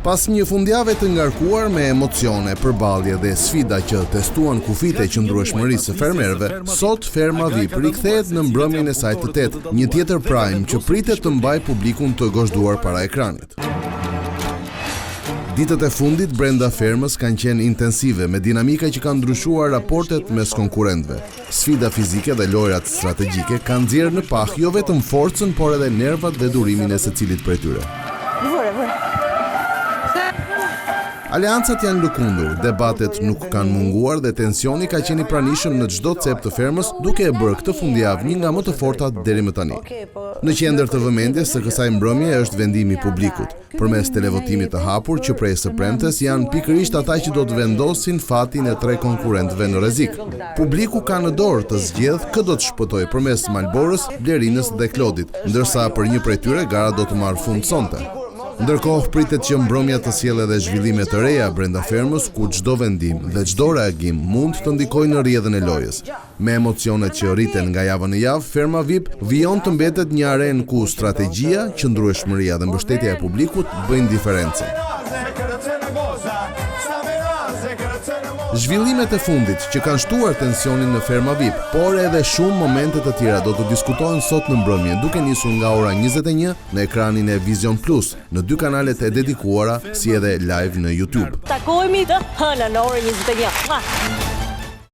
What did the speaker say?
Pas një fundjavë të ngarkuar me emocione, përballje dhe sfida që testuan kufijtë e qëndrueshmërisë së fermerëve, sot Ferma VIP rikthehet në mbrëmjen e saj të tetë, një tjetër prime që pritet të mbajë publikun të gozhduar para ekranit. Ditët e fundit brenda fermës kanë qenë intensive me dinamika që kanë ndryshuar raportet mes konkurrentëve. Sfida fizike dhe lojrat strategjike kanë nxjerrë në pah jo vetëm forcën, por edhe nervat dhe durimin e secilit prej tyre. Aleancat janë lëkundur, debatet nuk kanë munguar dhe tensioni ka qenë i pranishëm në çdo cep të fermës, duke e bërë këtë fundjavë një nga më të fortat deri më tani. Në qendër të vëmendjes së kësaj mbrëmje është vendimi i publikut. Përmes televotimit të hapur që prej së premtes janë pikërisht ata që do të vendosin fatin e 3 konkurrentëve në rrezik. Publiku ka në dorë të zgjedhë kë do të shpëtojë përmes Malborës, Blerinës dhe Klodit, ndërsa për një prej tyre gara do të marrë fund sonte. Ndërkohë pritet që mbrëmja të sjellë edhe zhvillime të reja brenda fermës, ku çdo vendim dhe çdo reagim mund të ndikojë në rrjedhën e lojës. Me emocionet që rriten nga javë në javë, Ferma VIP vijon të mbetet një arenë ku strategjia, qëndrueshmëria dhe mbështetja e publikut bëjnë diferencën. Zhvillimet e fundit që kanë shtuar tensionin në Ferma VIP, por edhe shumë momente të tjera do të diskutohen sot në mbrëmje, duke nisur nga ora 21 në ekranin e Vision Plus, në 2 kanalet e dedikuara, si edhe live në YouTube. Takohemi në orën 21.